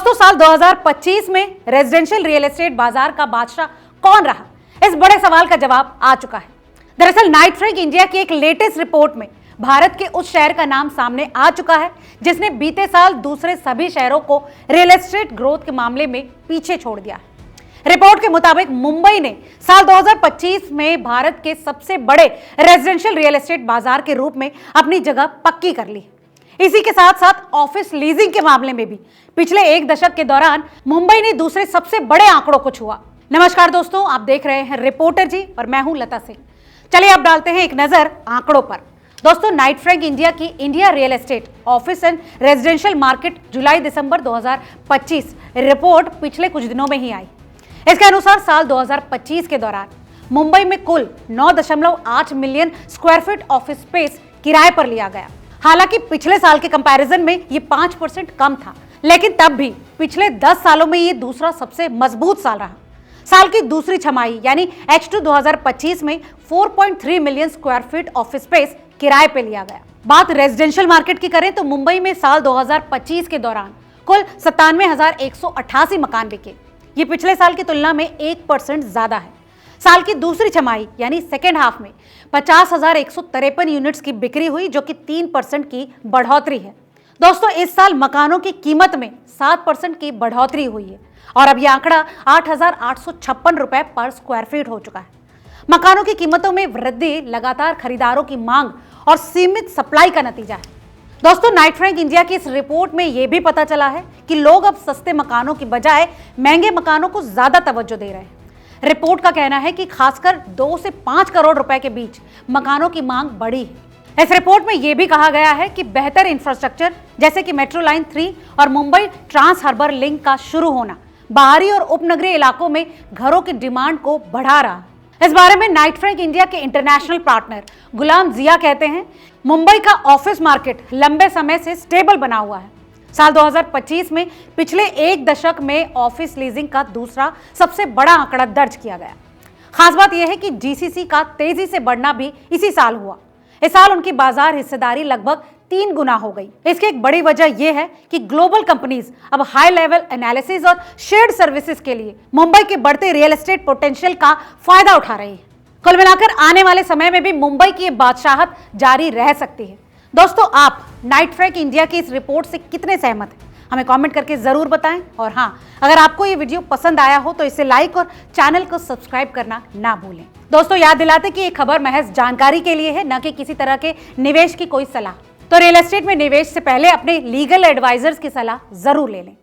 दोस्तों, साल 2025 में रेजिडेंशियल रियल एस्टेट बाजार का बादशाह कौन रहा, इस बड़े सवाल का जवाब आ चुका है। दरअसल नाइट फ्रैंक इंडिया की एक लेटेस्ट रिपोर्ट में भारत के उस शहर का नाम सामने आ चुका है जिसने बीते साल दूसरे सभी शहरों को रियल एस्टेट ग्रोथ के मामले में पीछे छोड़ दिया है। रिपोर्ट के मुताबिक मुंबई ने साल 2025 में भारत के सबसे बड़े रेजिडेंशियल रियल एस्टेट बाजार के रूप में अपनी जगह पक्की कर ली। इसी के साथ साथ ऑफिस लीजिंग के मामले में भी पिछले एक दशक के दौरान मुंबई ने दूसरे सबसे बड़े आंकड़ों को छुआ। नमस्कार दोस्तों, आप देख रहे हैं रिपोर्टर जी और मैं हूं लता सिंह। चलिए अब डालते हैं एक नजर आंकड़ों पर। दोस्तों, नाइट फ्रैंक इंडिया की India real estate office and residential market July December 2025 report पिछले कुछ दिनों में ही आई। इसके अनुसार साल 2025 के दौरान मुंबई में कुल 9.8 million square feet office space किराए पर लिया गया। हालांकि पिछले साल के कंपैरिजन में ये 5% कम था, लेकिन तब भी पिछले 10 सालों में ये दूसरा सबसे मजबूत साल रहा। साल की दूसरी छमाही यानी H2 2025 में 4.3 million square feet office space किराए पे लिया गया। बात रेजिडेंशियल मार्केट की करें तो मुंबई में साल 2025 के दौरान कुल 97,188 मकान बिके। ये पिछले साल की तुलना में 1% ज्यादा है। साल की दूसरी छमाही यानी सेकेंड हाफ में 50,153 यूनिट्स की बिक्री हुई, जो कि 3% की बढ़ोतरी है। दोस्तों, इस साल मकानों की कीमत में 7% की बढ़ोतरी हुई है और अब यह आंकड़ा 8,856 रुपए पर स्क्वायर फीट हो चुका है। मकानों की कीमतों में वृद्धि लगातार खरीदारों की मांग और सीमित सप्लाई का नतीजा है। दोस्तों, नाइट फ्रैंक इंडिया की इस रिपोर्ट में यह भी पता चला है कि लोग अब सस्ते मकानों की बजाय महंगे मकानों को ज्यादा तवज्जो दे रहे हैं। रिपोर्ट का कहना है कि खासकर 2 से 5 करोड़ रुपए के बीच मकानों की मांग बढ़ी है। इस रिपोर्ट में यह भी कहा गया है कि बेहतर इंफ्रास्ट्रक्चर जैसे कि मेट्रो लाइन 3 और मुंबई ट्रांस हार्बर लिंक का शुरू होना बाहरी और उपनगरीय इलाकों में घरों की डिमांड को बढ़ा रहा है। इस बारे में नाइट फ्रैंक इंडिया के इंटरनेशनल पार्टनर गुलाम जिया कहते हैं, मुंबई का ऑफिस मार्केट लंबे समय से स्टेबल बना हुआ है। साल 2025 में पिछले एक दशक में ऑफिस लीजिंग का दूसरा सबसे बड़ा आंकड़ा दर्ज किया गया। खास बात यह है कि जीसीसी का तेजी से बढ़ना भी इसी साल हुआ। इस साल उनकी बाजार हिस्सेदारी लगभग 3 गुना हो गई। इसकी एक बड़ी वजह यह है कि ग्लोबल कंपनीज अब हाई लेवल एनालिसिस और शेयर्ड सर्विसेज के लिए मुंबई के बढ़ते रियल एस्टेट पोटेंशियल का फायदा उठा रही है। कुल मिलाकर आने वाले समय में भी मुंबई की बादशाहत जारी रह सकती है। दोस्तों, आप नाइट फ्रैंक इंडिया की इस रिपोर्ट से कितने सहमत हैं, हमें कमेंट करके जरूर बताएं। और हाँ, अगर आपको ये वीडियो पसंद आया हो तो इसे लाइक और चैनल को सब्सक्राइब करना ना भूलें। दोस्तों, याद दिलाते कि ये खबर महज जानकारी के लिए है, न कि किसी तरह के निवेश की कोई सलाह। तो रियल एस्टेट में निवेश से पहले अपने लीगल एडवाइजर्स की सलाह जरूर ले लें।